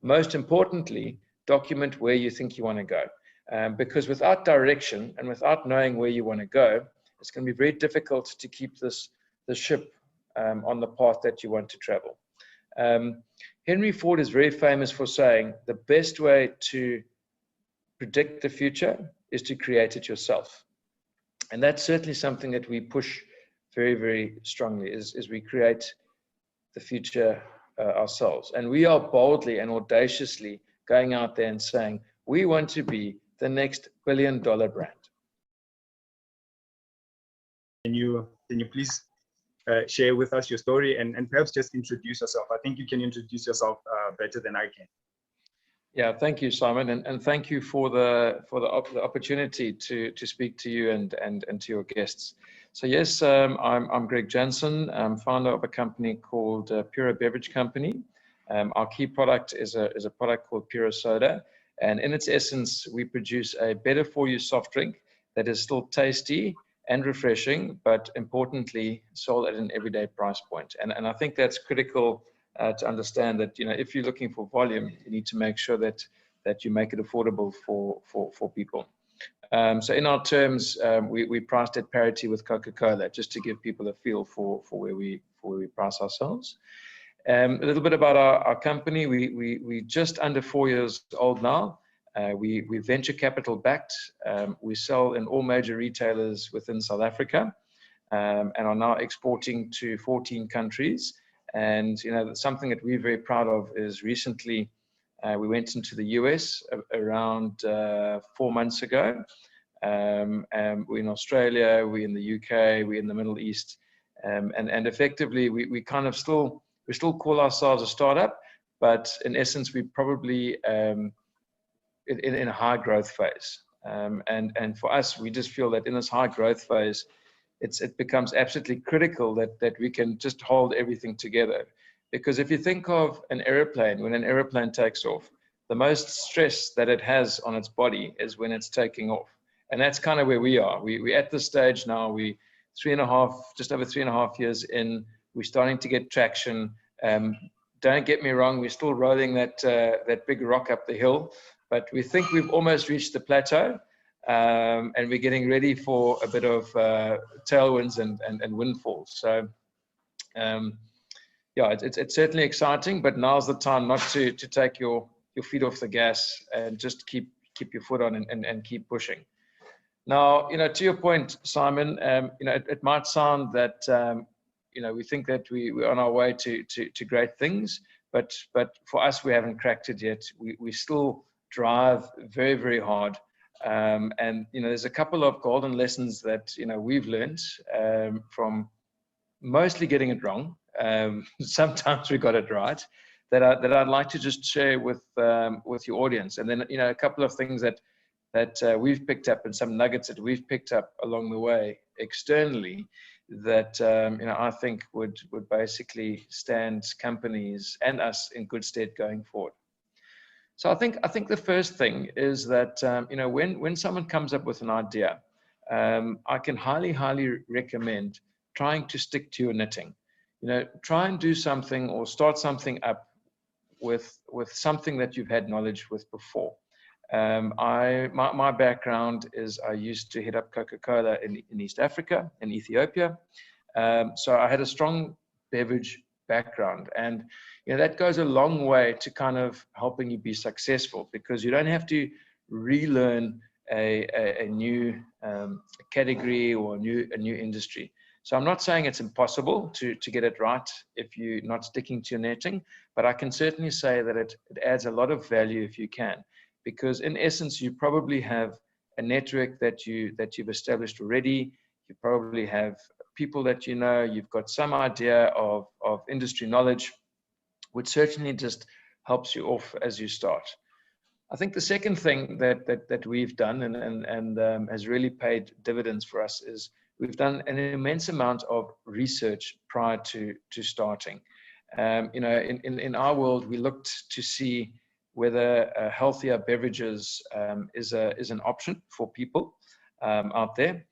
most importantly, document where you think you want to go. Because without direction and without knowing where you want to go, it's going to be very difficult to keep the ship on the path that you want to travel. Henry Ford is very famous for saying the best way to predict the future is to create it yourself. And that's certainly something that we push very, very strongly, is we create the future ourselves. And we are boldly and audaciously going out there and saying, we want to be the next billion-dollar brand. Can you please share with us your story and perhaps just introduce yourself? I think you can introduce yourself better than I can. Yeah, thank you, Simon, and thank you for the opportunity to speak to you and to your guests. So yes, I'm Greig Jansen. I'm founder of a company called Pura Beverage Company. Our key product is a product called Pura Soda, and in its essence, we produce a better-for-you soft drink that is still tasty and refreshing, but importantly, sold at an everyday price point. And I think that's critical to understand that, if you're looking for volume, you need to make sure that you make it affordable for people. So in our terms, we priced at parity with Coca-Cola, just to give people a feel for where we price ourselves. A little bit about our company. We just under 4 years old now. We venture capital backed. We sell in all major retailers within South Africa, and are now exporting to 14 countries. And something that we're very proud of is recently we went into the US around 4 months ago. We're in Australia, we're in the UK, we're in the Middle East, and effectively we still call ourselves a startup, but in essence we probably in a high growth phase. And for us, we just feel that in this high growth phase, it becomes absolutely critical that we can just hold everything together. Because if you think of an airplane, when an airplane takes off, the most stress that it has on its body is when it's taking off. And that's kind of where we are. We're at this stage now. We just over 3.5 years in. We're starting to get traction. Don't get me wrong, we're still rolling that big rock up the hill, but we think we've almost reached the plateau. And we're getting ready for a bit of tailwinds and windfalls. So, yeah, it's certainly exciting, but now's the time not to take your feet off the gas and just keep your foot on and keep pushing. Now, to your point, Simon, it might sound that we think that we're on our way to great things, but for us, we haven't cracked it yet. We still drive very, very hard. And there's a couple of golden lessons that we've learned from mostly getting it wrong. Sometimes we got it right. That I'd like to just share with your audience, and then a couple of things that we've picked up and some nuggets that we've picked up along the way externally that I think would basically stand companies and us in good stead going forward. So I think the first thing is that when someone comes up with an idea, I can highly recommend trying to stick to your knitting. Try and do something or start something up with something that you've had knowledge with before. My background is I used to head up Coca-Cola in East Africa, in Ethiopia. So I had a strong beverage background, and that goes a long way to kind of helping you be successful, because you don't have to relearn a new category or a new industry. So I'm not saying it's impossible to get it right if you're not sticking to your knitting, but I can certainly say that it adds a lot of value if you can, because in essence you probably have a network that you've established already. You probably have people that you've got some idea of industry knowledge, which certainly just helps you off as you start. I think the second thing that we've done and has really paid dividends for us is we've done an immense amount of research prior to starting. In our world, we looked to see whether healthier beverages is an option for people out there.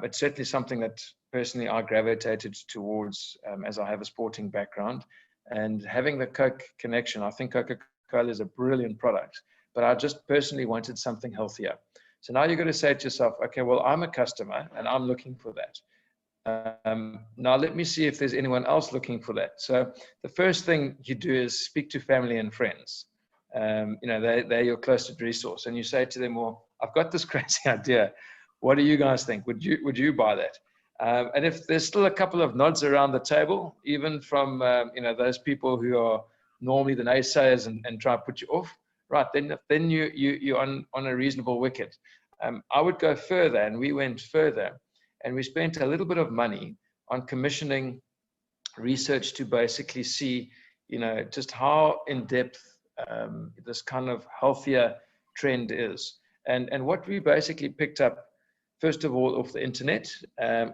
It's certainly something that personally I gravitated towards as I have a sporting background. And having the Coke connection, I think Coca-Cola Coca-Cola is a brilliant product, but I just personally wanted something healthier. So now you've got to say to yourself, okay, well, I'm a customer and I'm looking for that. Now let me see if there's anyone else looking for that. So the first thing you do is speak to family and friends. They're your closest resource, and you say to them, well, I've got this crazy idea. What do you guys think? Would you buy that? And if there's still a couple of nods around the table, even from those people who are normally the naysayers and try to put you off, right? Then you're on a reasonable wicket. I would go further, and we went further. And we spent a little bit of money on commissioning research to basically see, just how in depth this kind of healthier trend is. And what we basically picked up, first of all, off the internet,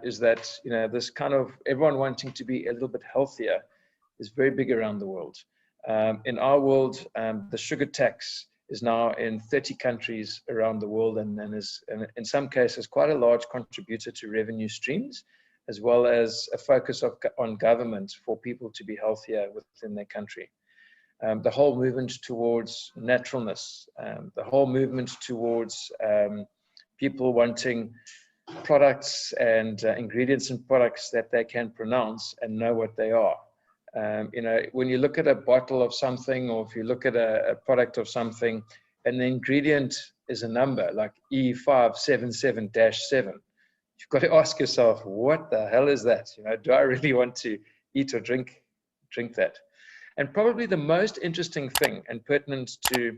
is that, this kind of everyone wanting to be a little bit healthier is very big around the world. In our world, the sugar tax is now in 30 countries around the world, and is in some cases quite a large contributor to revenue streams, as well as a focus on government for people to be healthier within their country. The whole movement towards naturalness, the whole movement towards people wanting products and ingredients in products that they can pronounce and know what they are. When you look at a bottle of something, or if you look at a product of something, and the ingredient is a number like E577-7, you've got to ask yourself, what the hell is that? Do I really want to eat or drink that? And probably the most interesting thing, and pertinent to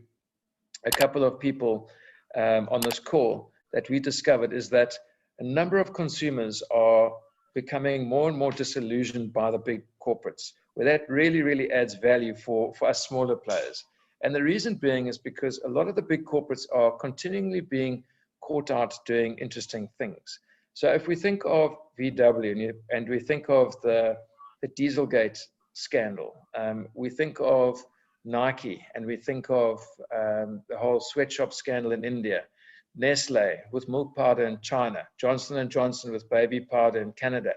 a couple of people on this call, that we discovered is that a number of consumers are becoming more and more disillusioned by the big corporates, where that really, really adds value for us smaller players. And the reason being is because a lot of the big corporates are continually being caught out doing interesting things. So if we think of VW and we think of the Dieselgate scandal, we think of Nike, and we think of the whole sweatshop scandal in India, Nestle with milk powder in China, Johnson & Johnson with baby powder in Canada.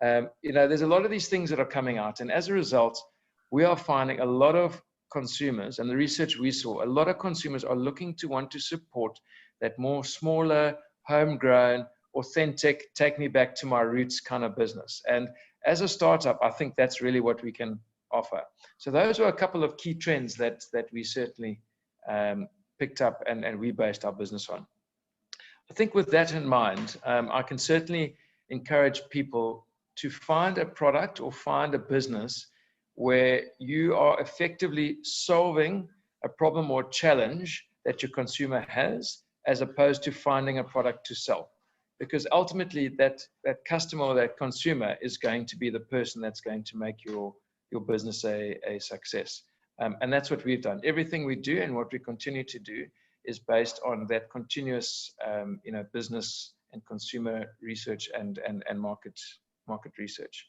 There's a lot of these things that are coming out, and as a result, we are finding a lot of consumers, and the research we saw, a lot of consumers are looking to want to support that more smaller, homegrown, authentic, take me back to my roots kind of business. And as a startup, I think that's really what we can offer. So those are a couple of key trends that we certainly picked up and we based our business on. I think with that in mind, I can certainly encourage people to find a product or find a business where you are effectively solving a problem or challenge that your consumer has, as opposed to finding a product to sell. Because ultimately that customer or that consumer is going to be the person that's going to make your business a success. And that's what we've done. Everything we do and what we continue to do is based on that continuous business and consumer research and market research.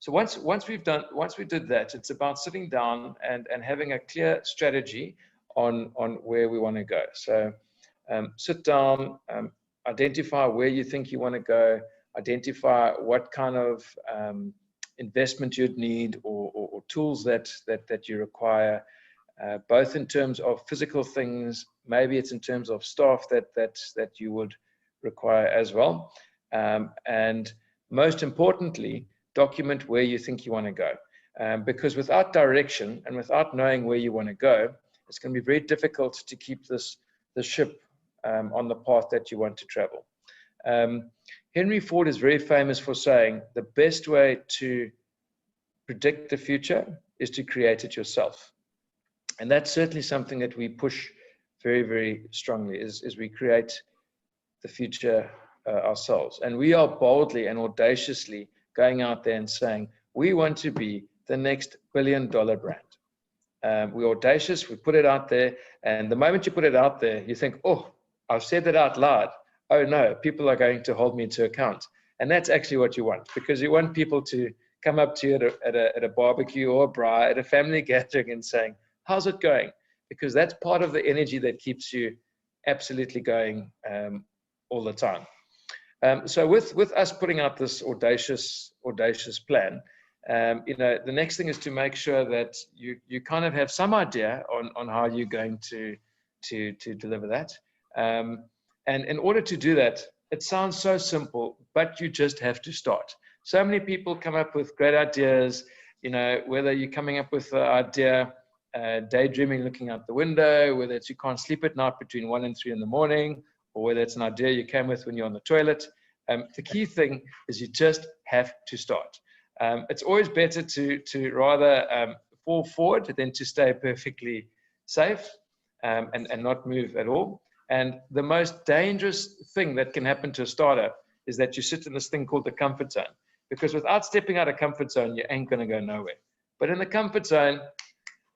So once we did that, it's about sitting down and having a clear strategy on where we want to go. So sit down, identify where you think you want to go, identify what kind of investment you'd need or tools that you require, both in terms of physical things, maybe it's in terms of staff that you would require as well. And most importantly, document where you think you want to go. Because without direction and without knowing where you want to go, it's going to be very difficult to keep the ship on the path that you want to travel. Henry Ford is very famous for saying the best way to predict the future is to create it yourself. And that's certainly something that we push very, very strongly, is we create the future ourselves. And we are boldly and audaciously going out there and saying, we want to be the next billion-dollar brand. We're audacious, we put it out there, and the moment you put it out there, you think, oh, I've said that out loud. Oh no, people are going to hold me to account. And that's actually what you want, because you want people to come up to you at a barbecue or a braai, at a family gathering, and saying, how's it going? Because that's part of the energy that keeps you absolutely going all the time. So with us putting out this audacious plan, You know, the next thing is to make sure that you kind of have some idea on how you're going to deliver that. And in order to do that, it sounds so simple, but you just have to start. So many people come up with great ideas, you know, whether you're coming up with an idea, daydreaming, looking out the window, whether it's you can't sleep at night between 1 and 3 in the morning, or whether it's an idea you came with when you're on the toilet. The key thing is you just have to start. It's always better to rather fall forward than to stay perfectly safe and not move at all. And the most dangerous thing that can happen to a startup is that you sit in this thing called the comfort zone. Because without stepping out of comfort zone, you ain't going to go nowhere. But in the comfort zone,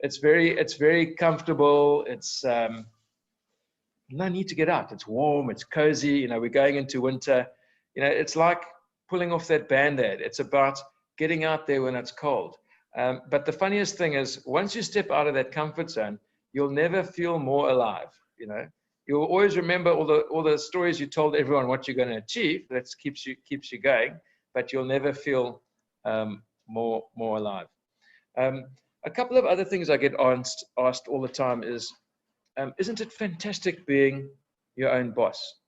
it's very comfortable. It's no need to get out. It's warm. It's cozy. You know, we're going into winter. You know, it's like pulling off that Band-Aid. It's about getting out there when it's cold. But the funniest thing is, once you step out of that comfort zone, you'll never feel more alive. You know, you'll always remember all the stories you told everyone what you're going to achieve. That keeps you going. But you'll never feel more alive. A couple of other things I get asked all the time is, isn't it fantastic being your own boss?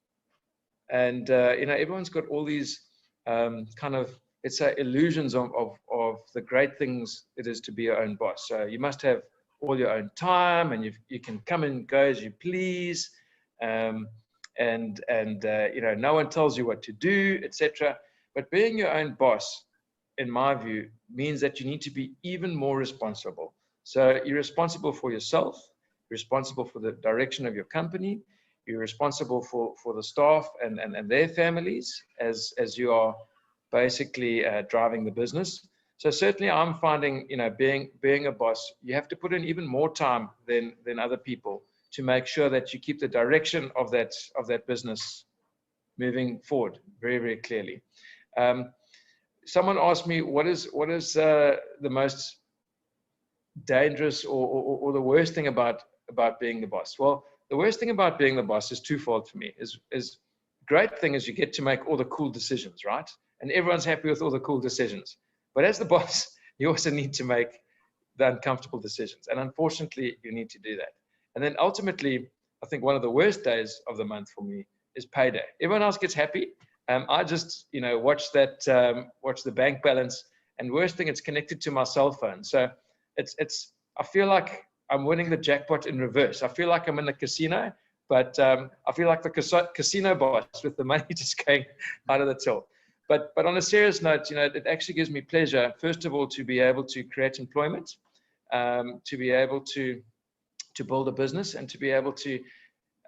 And you know, everyone's got all these kind of, let's say, illusions of the great things it is to be your own boss. So you must have all your own time, and you can come and go as you please, and you know, no one tells you what to do, etc. But being your own boss, in my view, means that you need to be even more responsible. So you're responsible for yourself, you're responsible for the direction of your company, you're responsible for the staff and their families as you are basically driving the business. So certainly I'm finding, you know, being a boss, you have to put in even more time than other people to make sure that you keep the direction of that business moving forward very, very clearly. Someone asked me, what is the most dangerous or the worst thing about being the boss? Well, the worst thing about being the boss is twofold for me. Is great thing is you get to make all the cool decisions, right? And everyone's happy with all the cool decisions. But as the boss, you also need to make the uncomfortable decisions. And unfortunately, you need to do that. And then ultimately, I think one of the worst days of the month for me is payday. Everyone else gets happy. I just, you know, watch the bank balance, and worst thing, it's connected to my cell phone. So I feel like I'm winning the jackpot in reverse. I feel like I'm in the casino, but I feel like the casino boss with the money just going out of the till. But on a serious note, you know, it actually gives me pleasure, first of all, to be able to create employment, to be able to build a business, and to be able to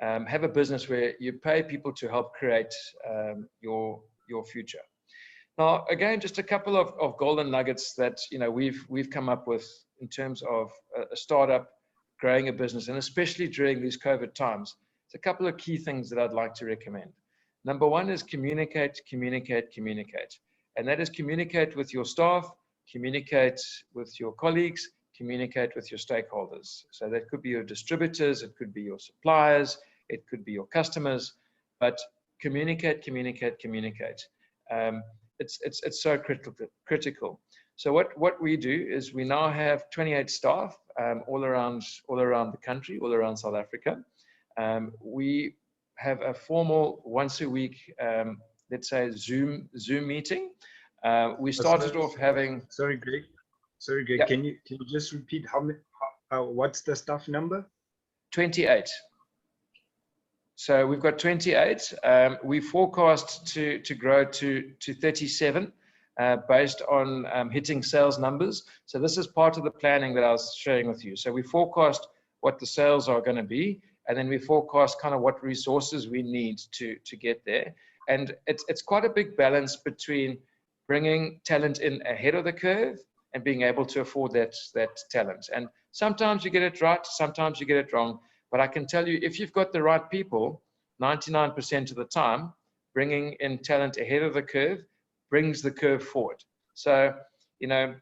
have a business where you pay people to help create your future. Now, again, just a couple of golden nuggets that, you know, we've come up with in terms of a startup growing a business, and especially during these COVID times. It's a couple of key things that I'd like to recommend. Number one is communicate. And that is communicate with your staff, communicate with your colleagues, communicate with your stakeholders. So that could be your distributors, it could be your suppliers, it could be your customers, but communicate. It's so critical. So what we do is we now have 28 staff all around the country, all around South Africa. We have a formal once a week, let's say Zoom meeting. We started off having. Sorry, Greg. Yeah. Can you just repeat what's the staff number? 28. So we've got 28. We forecast to grow to 37 based on hitting sales numbers. So this is part of the planning that I was sharing with you. So we forecast what the sales are going to be, and then we forecast kind of what resources we need to get there. And it's quite a big balance between bringing talent in ahead of the curve and being able to afford that talent. And sometimes you get it right, sometimes you get it wrong. But I can tell you, if you've got the right people, 99% of the time, bringing in talent ahead of the curve brings the curve forward. So, you know,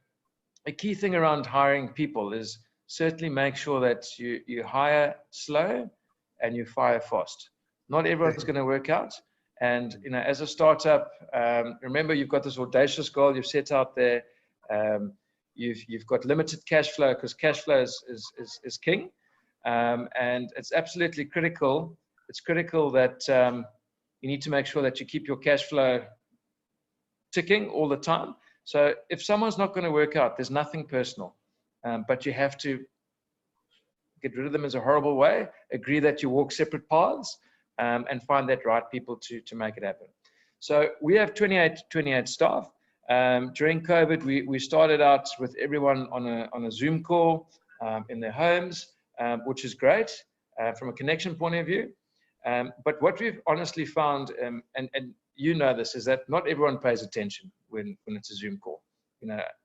a key thing around hiring people is certainly make sure that you hire slow and you fire fast. Not everyone's going to work out. And, you know, as a startup, remember, you've got this audacious goal you've set out there. You've got limited cash flow, because cash flow is king. And it's absolutely critical. It's critical that you need to make sure that you keep your cash flow ticking all the time. So if someone's not going to work out, there's nothing personal, but you have to get rid of them as a horrible way, agree that you walk separate paths, and find that right people to make it happen. So we have 28 staff. During COVID, we started out with everyone on a Zoom call in their homes, which is great from a connection point of view. But what we've honestly found, and you know this, is that not everyone pays attention when it's a Zoom call.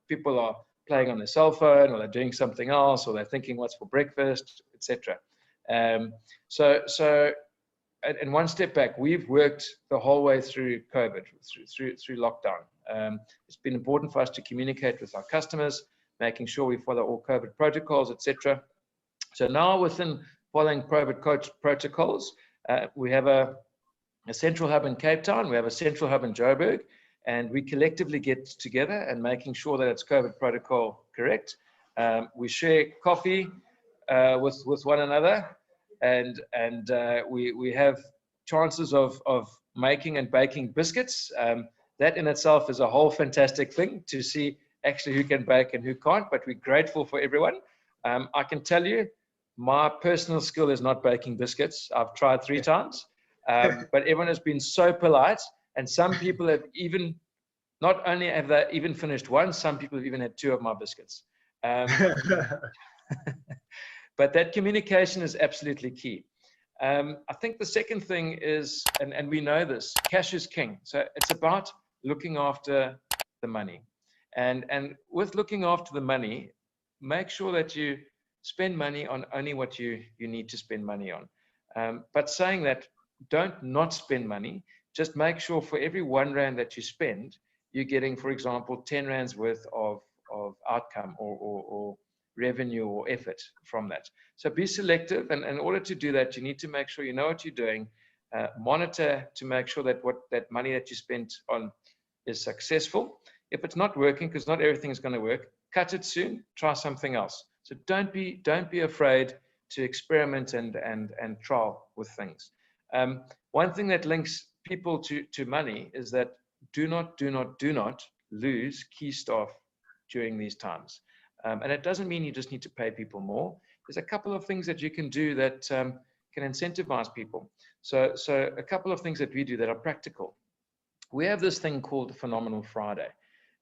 People are playing on their cell phone, or they're doing something else, or they're thinking what's for breakfast, etc. And one step back, we've worked the whole way through COVID, through lockdown. It's been important for us to communicate with our customers, making sure we follow all COVID protocols, etc. So now, within following COVID protocols, we have a central hub in Cape Town, we have a central hub in Joburg, and we collectively get together and making sure that it's COVID protocol correct. We share coffee with one another, and we have chances of making and baking biscuits. That in itself is a whole fantastic thing, to see actually who can bake and who can't, but we're grateful for everyone. I can tell you, my personal skill is not baking biscuits. I've tried 3 times, but everyone has been so polite, and some people have even, not only have they even finished one, some people have even had 2 of my biscuits. But that communication is absolutely key. I think the second thing is, and we know this, cash is king. So it's about looking after the money. And with looking after the money, make sure that you spend money on only what you need to spend money on. But saying that, don't not spend money. Just make sure for every 1 rand that you spend, you're getting, for example, 10 rands worth of outcome or revenue or effort from that. So be selective, and in order to do that, you need to make sure you know what you're doing. Monitor to make sure that that money that you spent on is successful. If it's not working, because not everything is going to work, cut it soon, try something else. So don't be afraid to experiment and trial with things. One thing that links people to money is that do not lose key staff during these times. And it doesn't mean you just need to pay people more. There's a couple of things that you can do that can incentivize people. So a couple of things that we do that are practical. We have this thing called Phenomenal Friday.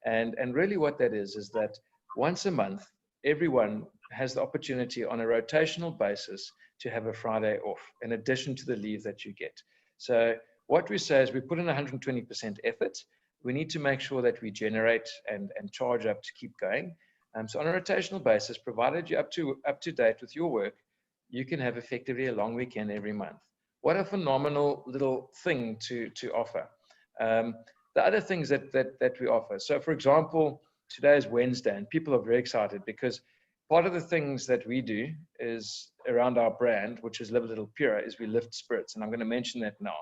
And really what that is that once a month, everyone has the opportunity on a rotational basis to have a Friday off, in addition to the leave that you get. So what we say is we put in 120% effort. We need to make sure that we generate and charge up to keep going. So on a rotational basis, provided you're up to date with your work, you can have effectively a long weekend every month. What a phenomenal little thing to offer. The other things that we offer. So for example, today is Wednesday, and people are very excited because part of the things that we do is around our brand, which is Live a Little Pura, is we lift spirits. And I'm going to mention that now.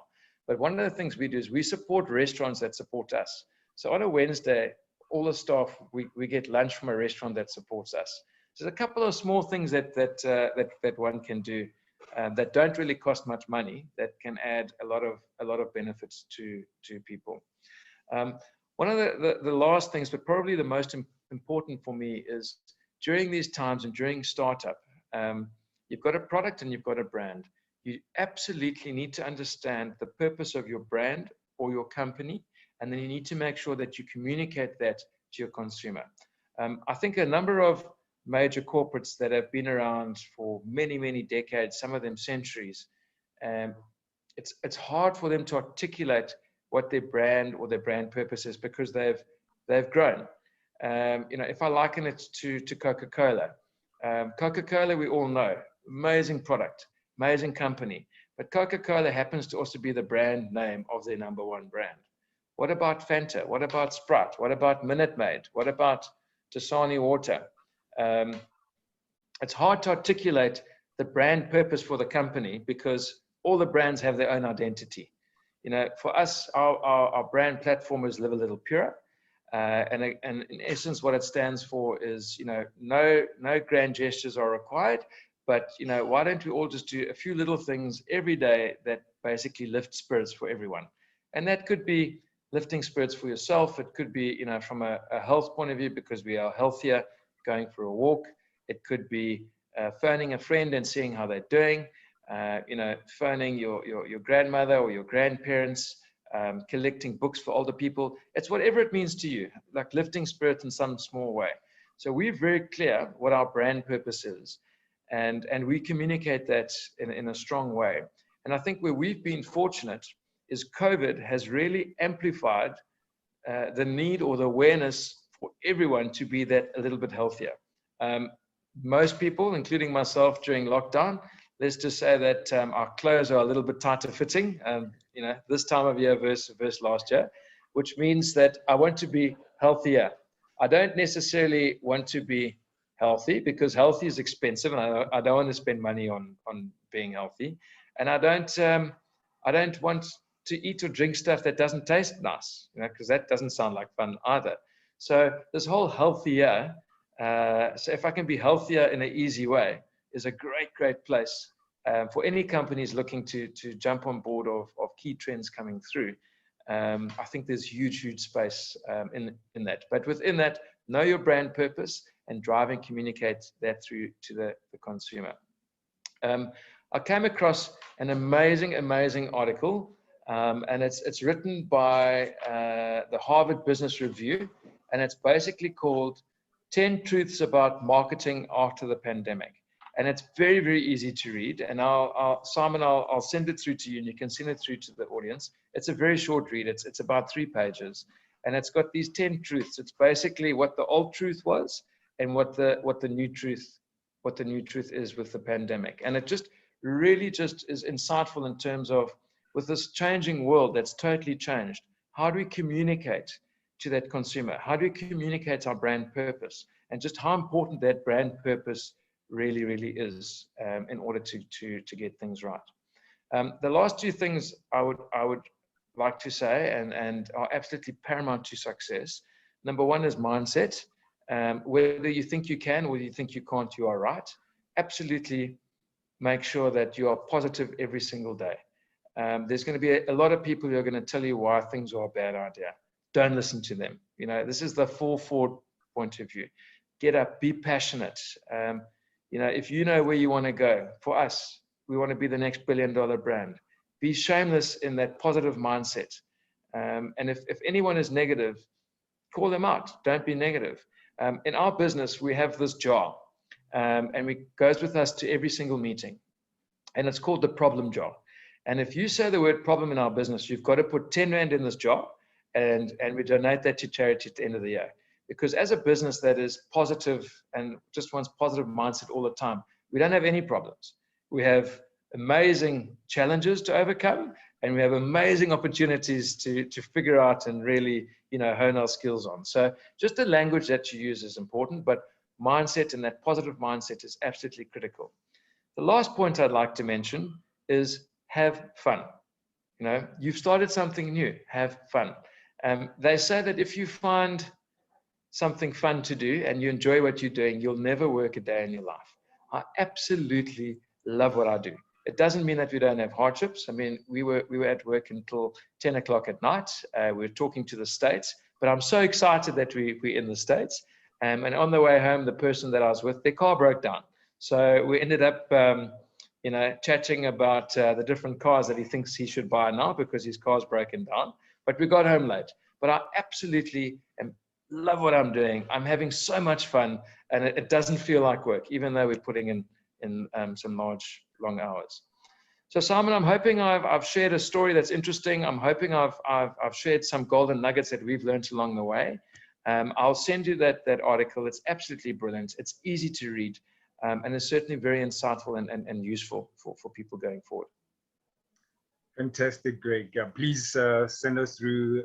But one of the things we do is we support restaurants that support us. So on a Wednesday, all the staff, we get lunch from a restaurant that supports us. So there's a couple of small things that one can do that don't really cost much money, that can add a lot of benefits to people. One of the last things, but probably the most important for me, is during these times and during startup, you've got a product and you've got a brand. You absolutely need to understand the purpose of your brand or your company, and then you need to make sure that you communicate that to your consumer. I think a number of major corporates that have been around for many, many decades, some of them centuries, it's hard for them to articulate what their brand or their brand purpose is, because they've grown. If I liken it to Coca-Cola, Coca-Cola, we all know, amazing product, amazing company, but Coca-Cola happens to also be the brand name of their #1 brand. What about Fanta? What about Sprite? What about Minute Maid? What about Dasani water? It's hard to articulate the brand purpose for the company, because all the brands have their own identity. For us, our brand platform is Live a Little Pura. And in essence, what it stands for is, no grand gestures are required, but, why don't we all just do a few little things every day that basically lift spirits for everyone? And that could be lifting spirits for yourself. It could be, from a health point of view, because we are healthier, going for a walk. It could be phoning a friend and seeing how they're doing, phoning your grandmother or your grandparents, collecting books for older people. It's whatever it means to you, like lifting spirit in some small way. So we're very clear what our brand purpose is, and we communicate that in a strong way. And I think where we've been fortunate is COVID has really amplified the need or the awareness for everyone to be that a little bit healthier. Most people, including myself during lockdown, let's just say that our clothes are a little bit tighter fitting, this time of year versus last year, which means that I want to be healthier. I don't necessarily want to be healthy, because healthy is expensive, and I don't want to spend money on being healthy. And I don't want to eat or drink stuff that doesn't taste nice, because that doesn't sound like fun either. So this whole healthier, so if I can be healthier in an easy way, is a great place for any companies looking to jump on board of key trends coming through. I think there's huge space in that. But within that, know your brand purpose and drive and communicate that through to the consumer. I came across an amazing article, and it's written by the Harvard Business Review, and it's basically called 10 Truths About Marketing After the Pandemic. And it's very easy to read. And Simon, I'll send it through to you, and you can send it through to the audience. It's a very short read. It's about 3 pages, and it's got these 10 truths. It's basically what the old truth was and what the new truth is with the pandemic. And it just really is insightful in terms of, with this changing world that's totally changed, how do we communicate to that consumer? How do we communicate our brand purpose? And just how important that brand purpose really is in order to get things right. The last 2 things I would like to say and are absolutely paramount to success. Number 1 is mindset. Whether you think you can or you think you can't, you are right. Absolutely make sure that you are positive every single day. There's going to be a lot of people who are going to tell you why things are a bad idea. Don't listen to them. This is the full forward point of view. Get up, be passionate. If you know where you want to go, for us, we want to be the next billion-dollar brand. Be shameless in that positive mindset. And if anyone is negative, call them out. Don't be negative. In our business, we have this jar, and it goes with us to every single meeting. And it's called the problem jar. And if you say the word problem in our business, you've got to put 10 Rand in this jar, and we donate that to charity at the end of the year. Because as a business that is positive and just wants positive mindset all the time, we don't have any problems. We have amazing challenges to overcome, and we have amazing opportunities to figure out and really, hone our skills on. So just the language that you use is important, but mindset and that positive mindset is absolutely critical. The last point I'd like to mention is have fun. You've started something new, have fun. They say that if you find something fun to do and you enjoy what you're doing, you'll never work a day in your life. I absolutely love what I do. It doesn't mean that we don't have hardships. I mean, we were at work until 10 o'clock at night. We were talking to the States, but I'm so excited that we're in the States. And on the way home, the person that I was with, their car broke down. So we ended up, chatting about the different cars that he thinks he should buy now because his car's broken down. But we got home late. But I absolutely love what I'm doing. I'm having so much fun, and it doesn't feel like work, even though we're putting in some long hours. So Simon, I'm hoping I've shared a story that's interesting. I'm hoping I've shared some golden nuggets that we've learned along the way. I'll send you that article. It's absolutely brilliant. It's easy to read, and it's certainly very insightful and useful for people going forward. Fantastic, Greg. Please send us through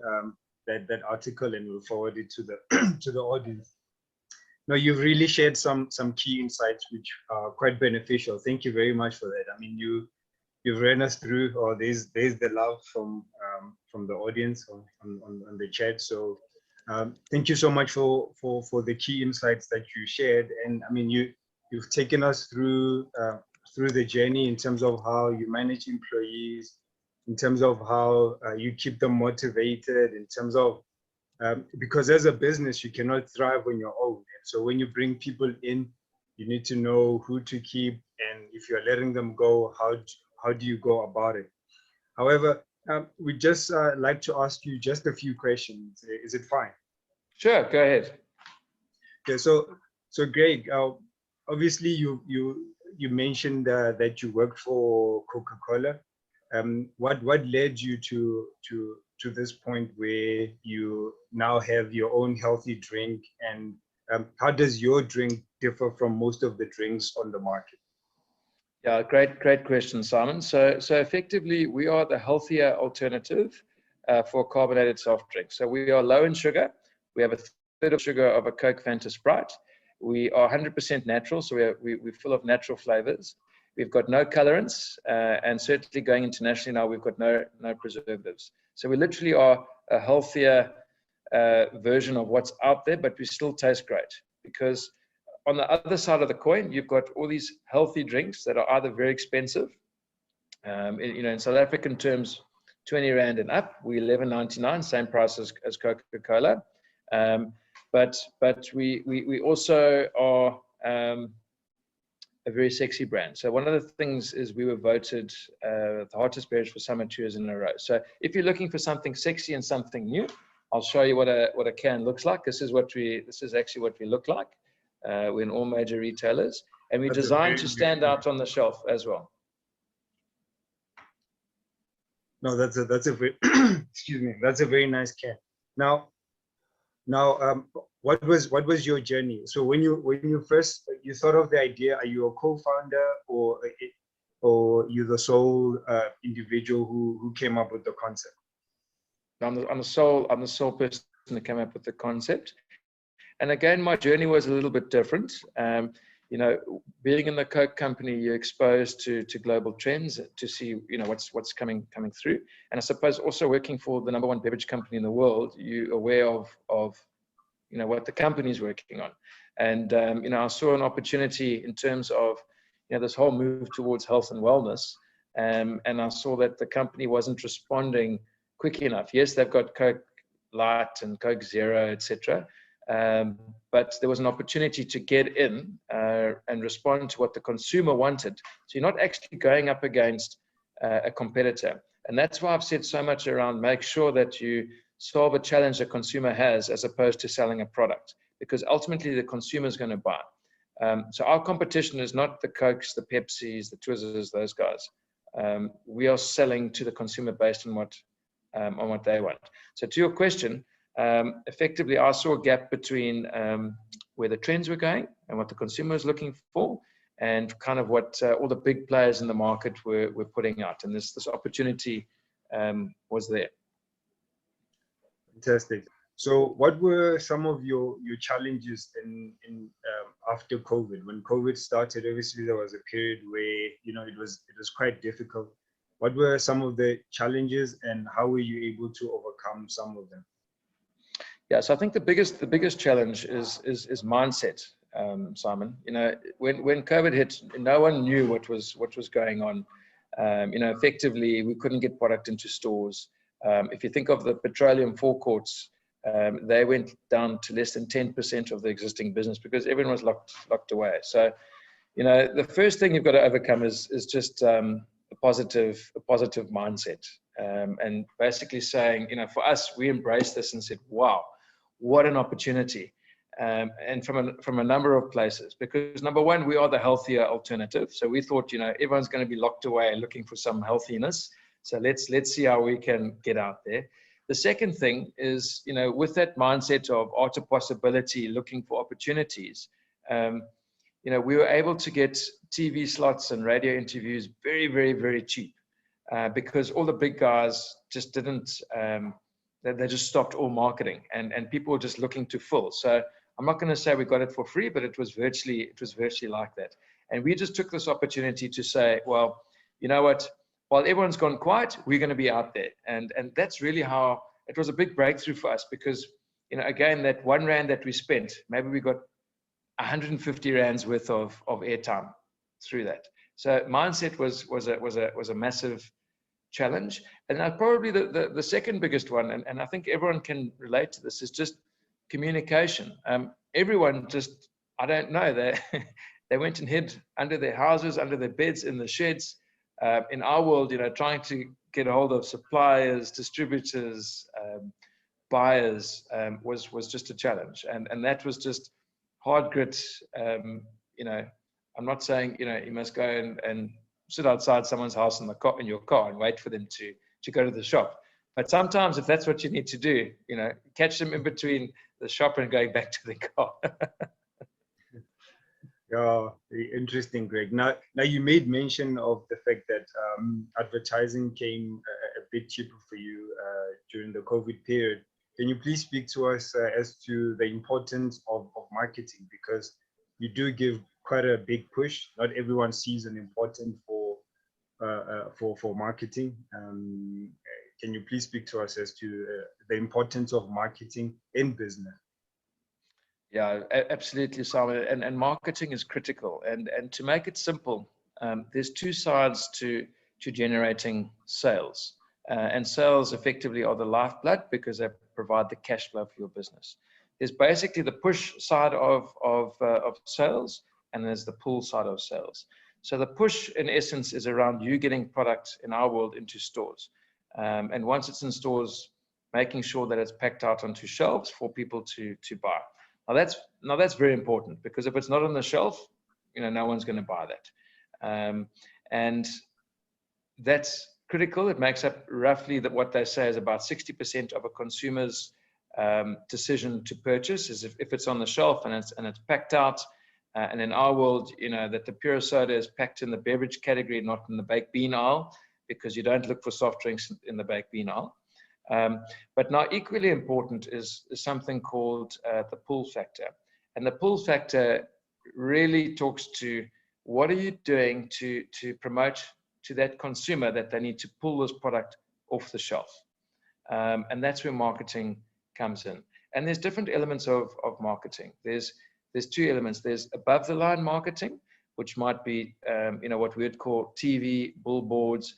that article, and we'll forward it to the to the audience. No, you've really shared some key insights which are quite beneficial. Thank you very much for that. I mean, you've ran us through, or there's the love from the audience on the chat. So Thank you so much for the key insights that you shared. And I mean, you've taken us through the journey in terms of how you manage employees, in terms of how you keep them motivated, in terms of because as a business, you cannot thrive on your own. And so when you bring people in, you need to know who to keep, and if you're letting them go, how do you go about it? However, we just like to ask you just a few questions. Is it fine? Sure, go ahead. Okay, so Greg, obviously you mentioned that you worked for Coca-Cola. What led you to this point where you now have your own healthy drink, and how does your drink differ from most of the drinks on the market? Yeah, great question, Simon. So effectively, we are the healthier alternative for carbonated soft drinks. So we are low in sugar. We have a third of sugar of a Coke, Fanta, Sprite. We are 100% natural, so we're full of natural flavors. We've got no colorants, and certainly going internationally now, we've got no preservatives. So we literally are a healthier version of what's out there, but we still taste great. Because on the other side of the coin, you've got all these healthy drinks that are either very expensive. In South African terms, 20 Rand and up, we're 11.99, same price as Coca-Cola. But we also are a very sexy brand. So one of the things is we were voted the hottest beverage for summer 2 years in a row. So if you're looking for something sexy and something new, I'll show you what a can looks like. This is actually what we look like. We're in all major retailers, and we're designed to stand out on the shelf as well. No, that's a very excuse me. That's a very nice can. Now, what was your journey? So when you first thought of the idea, are you a co-founder or you the sole individual who came up with the concept? I'm the sole person that came up with the concept. And again, my journey was a little bit different. Being in the Coke company, you're exposed to global trends to see, what's coming through. And I suppose also working for the #1 beverage company in the world, you're aware of what the company's working on. And, I saw an opportunity in terms of, this whole move towards health and wellness. And I saw that the company wasn't responding quickly enough. Yes, they've got Coke Light and Coke Zero, etc. But there was an opportunity to get in and respond to what the consumer wanted. So you're not actually going up against a competitor. And that's why I've said so much around make sure that you solve a challenge a consumer has as opposed to selling a product, because ultimately the consumer is going to buy. So our competition is not the Cokes, the Pepsis, the Twizzlers, those guys. We are selling to the consumer based on what they want. So to your question, effectively, I saw a gap between where the trends were going and what the consumer is looking for, and kind of what all the big players in the market were putting out. And this opportunity was there. Fantastic. So what were some of your challenges in after COVID? When COVID started, obviously there was a period where it was quite difficult. What were some of the challenges, and how were you able to overcome some of them? Yeah, so I think the biggest challenge is mindset, Simon. When COVID hit, no one knew what was going on. Effectively, we couldn't get product into stores. If you think of the petroleum forecourts, they went down to less than 10% of the existing business because everyone was locked away. So, the first thing you've got to overcome is just a positive mindset, and basically saying, for us, we embraced this and said, wow, what an opportunity. And from a number of places, because number one, we are the healthier alternative. So we thought, everyone's going to be locked away looking for some healthiness. So let's see how we can get out there. The second thing is, with that mindset of art of possibility, looking for opportunities, we were able to get TV slots and radio interviews very, very, very cheap, because all the big guys just didn't, they just stopped all marketing, and people were just looking to fill. So I'm not going to say we got it for free, but it was virtually like that. And we just took this opportunity to say, well, you know what? While everyone's gone quiet, we're going to be out there. And that's really how it was a big breakthrough for us, because again, that 1 rand that we spent, maybe we got 150 rands worth of airtime through that. So mindset was a massive challenge. And probably the second biggest one, and I think everyone can relate to this, is just communication. Everyone just, I don't know, they went and hid under their houses, under their beds, in the sheds. In our world, trying to get a hold of suppliers, distributors, buyers was just a challenge. And that was just hard grit. I'm not saying, you must go and sit outside someone's house in your car and wait for them to go to the shop. But sometimes if that's what you need to do, catch them in between the shop and going back to the car. Yeah, very interesting, Greg. Now you made mention of the fact that advertising came a bit cheaper for you during the COVID period. Can you please speak to us as to the importance of marketing? Because you do give quite a big push. Not everyone sees an importance for marketing. Can you please speak to us as to the importance of marketing in business? Yeah, absolutely, Simon. And marketing is critical. And to make it simple, there's two sides to generating sales. And sales effectively are the lifeblood because they provide the cash flow for your business. There's basically the push side of sales, and there's the pull side of sales. So the push, in essence, is around you getting product in our world into stores. And once it's in stores, making sure that it's packed out onto shelves for people to buy. Now that's very important, because if it's not on the shelf, no one's going to buy that. And that's critical. It makes up roughly what they say is about 60% of a consumer's decision to purchase, is if it's on the shelf and it's packed out. And in our world, that the Pura Soda is packed in the beverage category, not in the baked bean aisle, because you don't look for soft drinks in the baked bean aisle. But now equally important is something called the pull factor. And the pull factor really talks to what are you doing to promote to that consumer that they need to pull this product off the shelf. And that's where marketing comes in. And there's different elements of marketing. There's two elements. There's above the line marketing, which might be what we would call TV, billboards,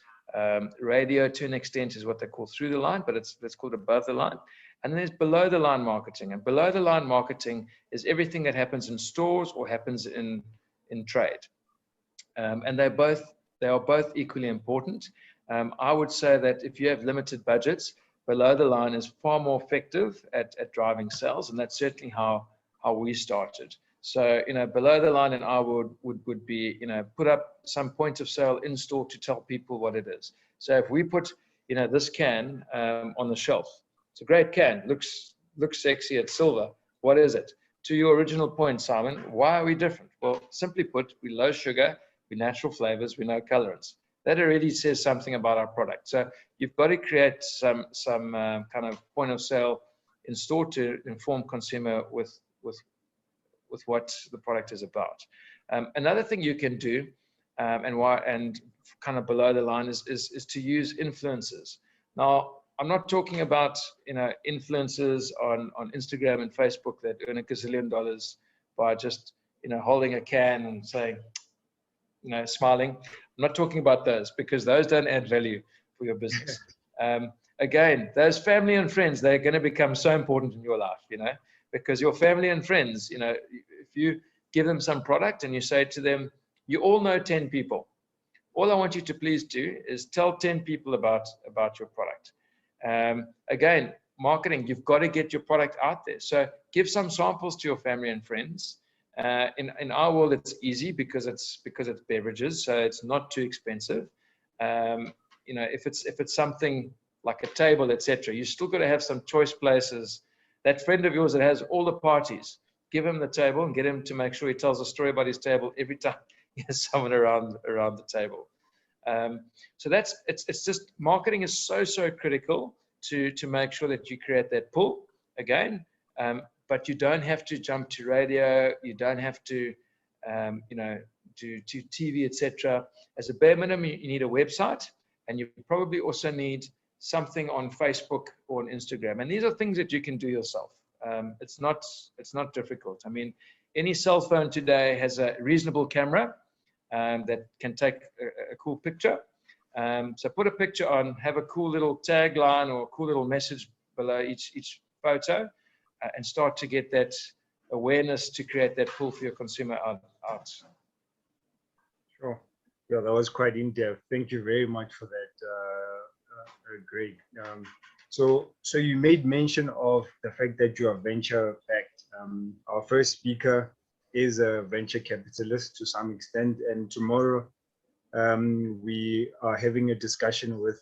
radio to an extent is what they call through the line, but it's called above the line. And then there's below the line marketing. And below the line marketing is everything that happens in stores or happens in trade. And they are both equally important. I would say that if you have limited budgets, below the line is far more effective at driving sales, and that's certainly how we started. So, below the line in our world would be, put up some point of sale in store to tell people what it is. So if we put, this can on the shelf, it's a great can, looks sexy, it's silver. What is it? To your original point, Simon, why are we different? Well, simply put, we low sugar, we natural flavors, we no colorants. That already says something about our product. So you've got to create some kind of point of sale in store to inform consumer with what the product is about. Another thing you can do, and kind of below the line is to use influencers. Now, I'm not talking about influencers on Instagram and Facebook that earn $1 gazillion by just holding a can and saying, smiling. I'm not talking about those, because those don't add value for your business. Again, those family and friends, they're going to become so important in your life, because your family and friends, if you give them some product and you say to them, you all know 10 people. All I want you to please do is tell 10 people about your product. Again, marketing, you've got to get your product out there. So give some samples to your family and friends. In our world, it's easy because it's beverages, so it's not too expensive. If it's something like a table, etc., you still got to have some choice places. That friend of yours that has all the parties, give him the table and get him to make sure he tells a story about his table every time he has someone around the table. So it's just marketing is so critical to make sure that you create that pull again. But you don't have to jump to radio. You don't have to, do TV, etc. As a bare minimum, you need a website, and you probably also need something on Facebook or on Instagram. And these are things that you can do yourself. It's not difficult. I mean, any cell phone today has a reasonable camera that can take a cool picture. So put a picture on, have a cool little tagline or a cool little message below each photo, and start to get that awareness to create that pull for your consumer out. Sure. Yeah, that was quite in-depth. Thank you very much for that, Greg. So you made mention of the fact that you are venture-backed. Our first speaker is a venture capitalist to some extent, and tomorrow we are having a discussion with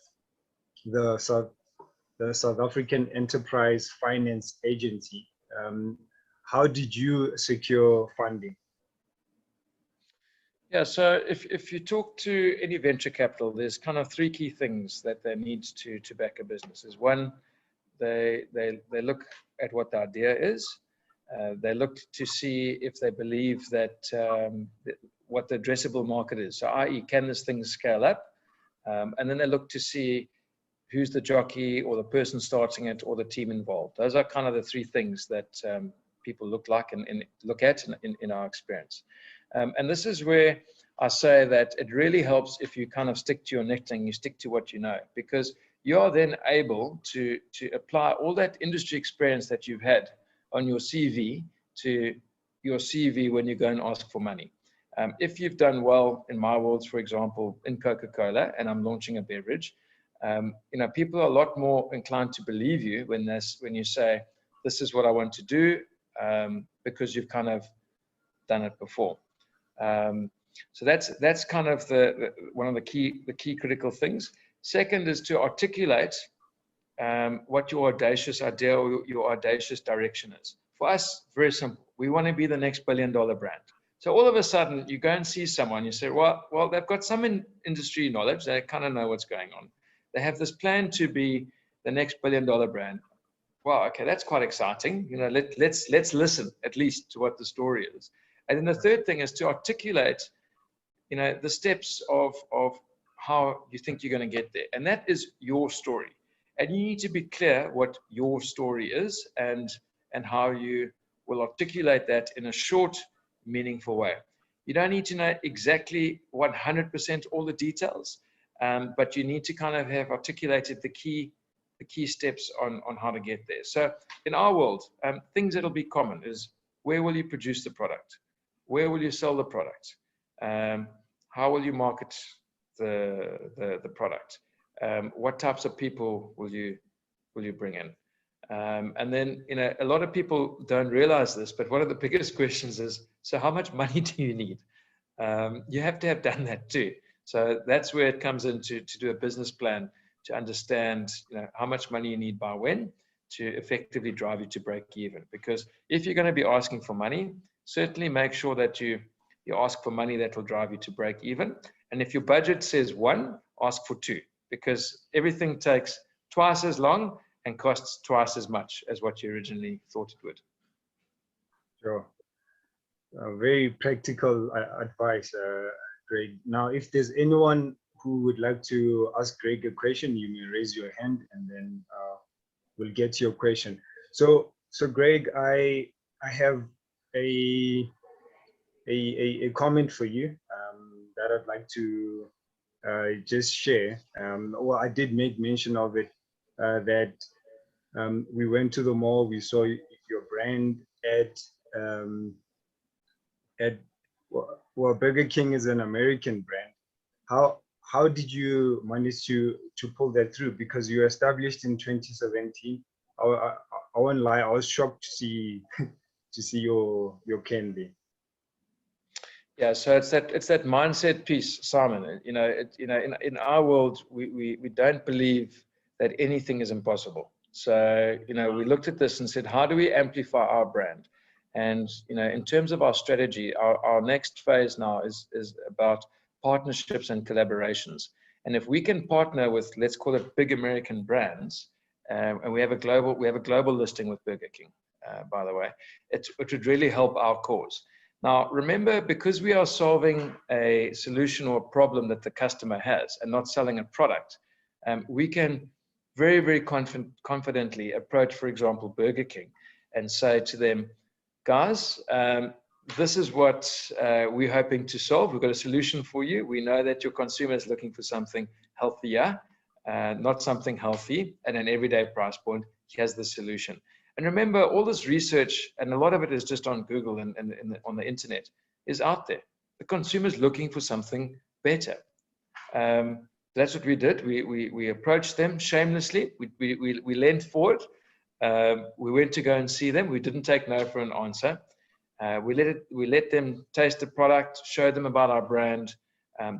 the South African Enterprise Finance Agency. How did you secure funding? Yeah, so if you talk to any venture capital, there's kind of three key things that they need to back a business. Is one, they look at what the idea is. They look to see if they believe that what the addressable market is. So, i.e., can this thing scale up? And then they look to see who's the jockey or the person starting it or the team involved. Those are kind of the three things that people look at in our experience. And this is where I say that it really helps if you kind of stick to your knitting, you stick to what you know, because you are then able to apply all that industry experience that you've had on your CV to your CV when you go and ask for money. If you've done well in my worlds, for example, in Coca-Cola, and I'm launching a beverage, people are a lot more inclined to believe you when you say, this is what I want to do, because you've kind of done it before. So that's kind of one of the key critical things. Second is to articulate what your audacious idea or your audacious direction is. For us, very simple. We want to be the next billion-dollar brand. So all of a sudden, you go and see someone, you say, well, they've got some industry knowledge. They kind of know what's going on. They have this plan to be the next billion-dollar brand. Wow, okay, that's quite exciting. Let's listen at least to what the story is. And then the third thing is to articulate, the steps of how you think you're going to get there. And that is your story. And you need to be clear what your story is and how you will articulate that in a short, meaningful way. You don't need to know exactly 100% all the details, but you need to kind of have articulated the key steps on how to get there. So in our world, things that'll be common is, where will you produce the product? Where will you sell the product? How will you market the product? What types of people will you bring in? And then, a lot of people don't realize this, but one of the biggest questions is, so how much money do you need? You have to have done that too. So that's where it comes in to do a business plan, to understand how much money you need by when, to effectively drive you to break even. Because if you're going to be asking for money, certainly make sure that you ask for money that will drive you to break even. And if your budget says 1, ask for 2, because everything takes twice as long and costs twice as much as what you originally thought it would. Sure. Very practical advice, Greg. Now, if there's anyone who would like to ask Greg a question, you may raise your hand, and then we'll get to your question. So Greg, I have a comment for you that I'd like to just share. Well, I did make mention of it, that we went to the mall, we saw your brand well, Burger King is an American brand. How did you manage to pull that through? Because you were established in 2017. I won't lie, I was shocked to see your candy. Yeah, so it's that mindset piece, Simon. In our world, we don't believe that anything is impossible. So we looked at this and said, how do we amplify our brand? And in terms of our strategy, our next phase now is about partnerships and collaborations. And if we can partner with, let's call it, big American brands, and we have a global listing with Burger King, by the way, it would really help our cause. Now, remember, because we are solving a solution or a problem that the customer has and not selling a product, we can very, very confidently approach, for example, Burger King and say to them, guys, this is what we're hoping to solve. We've got a solution for you. We know that your consumer is looking for something healthier, not something healthy at an everyday price point. Here's the solution. And remember, all this research, and a lot of it is just on Google and on the internet, is out there. The consumer is looking for something better. That's what we did. We approached them shamelessly. We leaned forward. We went to go and see them. We didn't take no for an answer. We let them taste the product, show them about our brand.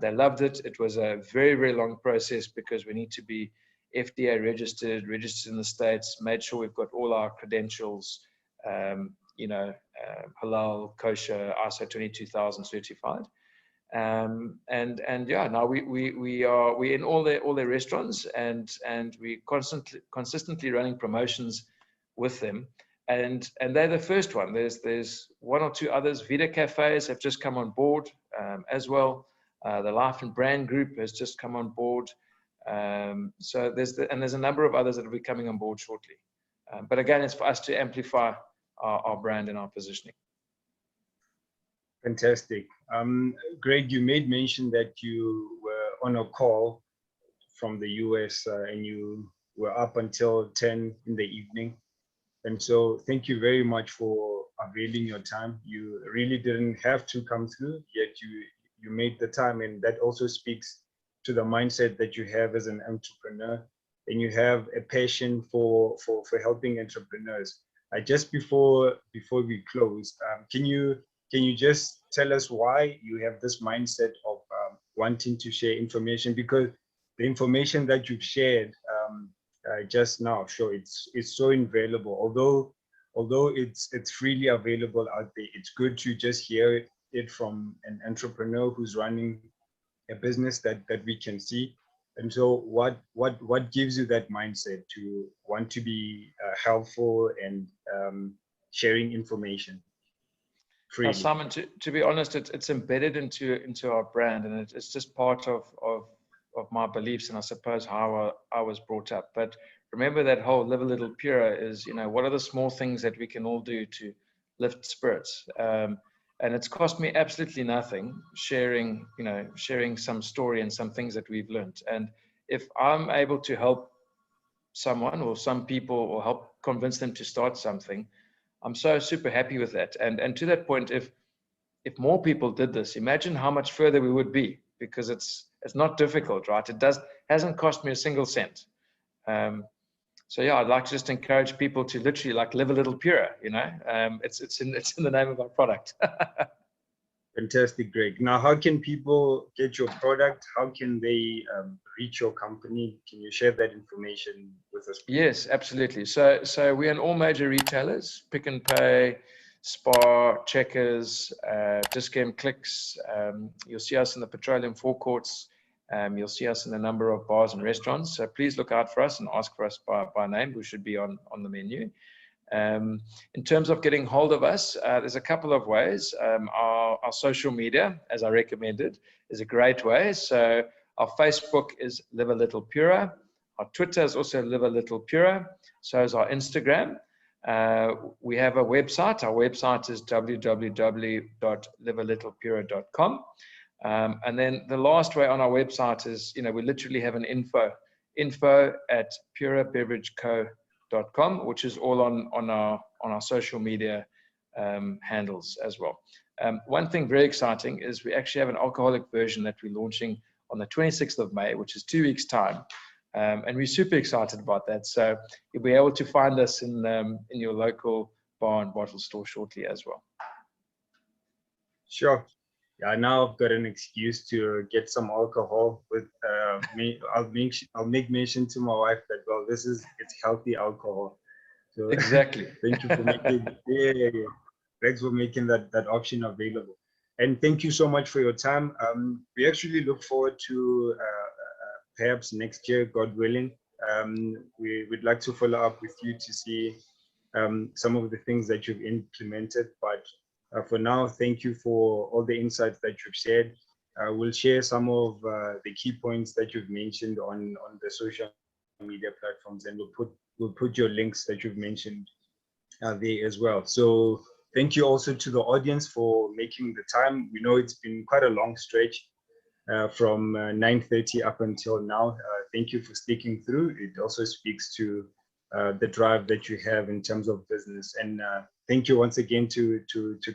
They loved it. It was a very, very long process because we need to be FDA registered in the States, made sure we've got all our credentials, halal, kosher, ISO 22000 certified. And yeah, now we're in all their restaurants, and we consistently running promotions with them. And they're the first one. There's one or two others. Vita cafes have just come on board as well. The Life and Brand Group has just come on board. So there's a number of others that will be coming on board shortly. But again, it's for us to amplify our brand and our positioning. Fantastic. Greig, you made mention that you were on a call from the US and you were up until 10 in the evening. And so thank you very much for availing your time. You really didn't have to come through, yet you made the time. And that also speaks to the mindset that you have as an entrepreneur, and you have a passion for helping entrepreneurs. Just before we close, can you just tell us why you have this mindset of wanting to share information? Because the information that you've shared just now, sure, it's so invaluable. Although it's freely available out there, it's good to just hear it from an entrepreneur who's running a business that we can see. And so what gives you that mindset to want to be helpful and sharing information freely? Simon, to be honest, it's embedded into our brand, and it's just part of my beliefs, and I suppose how I was brought up. But remember that whole live a little pura is, what are the small things that we can all do to lift spirits? And it's cost me absolutely nothing sharing some story and some things that we've learned. And if I'm able to help someone or some people or help convince them to start something, I'm so super happy with that. And to that point, if more people did this, imagine how much further we would be, because it's not difficult, right? Hasn't cost me a single cent. So yeah, I'd like to just encourage people to literally live a little pura, it's in the name of our product. Fantastic, Greig. Now, how can people get your product? How can they reach your company? Can you share that information with us, please? Yes, absolutely. So we're in all major retailers: Pick n Pay, Spar, Checkers, Discount Clicks. You'll see us in the petroleum forecourts. You'll see us in a number of bars and restaurants. So please look out for us and ask for us by name. We should be on the menu. In terms of getting hold of us, there's a couple of ways. Our social media, as I recommended, is a great way. So our Facebook is Live a Little Pura. Our Twitter is also Live a Little Pura. So is our Instagram. We have a website. Our website is www.livealittlepura.com. And then the last way on our website is, we literally have an info@purabeverageco.com, which is all on our social media handles as well. One thing very exciting is we actually have an alcoholic version that we're launching on the 26th of May, which is 2 weeks time. And we're super excited about that. So you'll be able to find us in your local bar and bottle store shortly as well. Sure. Yeah, now I've got an excuse to get some alcohol with me. I'll make mention to my wife that, well, it's healthy alcohol. So exactly. Thank you for making Thanks for making that option available. And thank you so much for your time. We actually look forward to perhaps next year, God willing. We'd like to follow up with you to see some of the things that you've implemented. But for now, thank you for all the insights that you've shared. We'll share some of the key points that you've mentioned on the social media platforms, and we'll put your links that you've mentioned there as well. So thank you also to the audience for making the time. We know it's been quite a long stretch from 9:30 up until now. Thank you for sticking through. It also speaks to the drive that you have in terms of business. And thank you once again to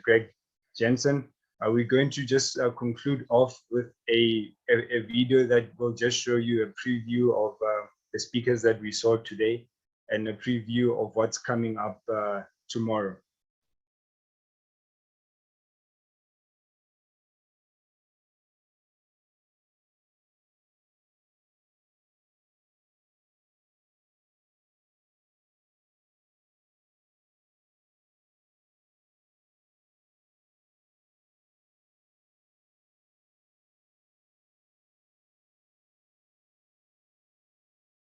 Greig Jansen. We're going to just conclude off with a video that will just show you a preview of the speakers that we saw today and a preview of what's coming up tomorrow.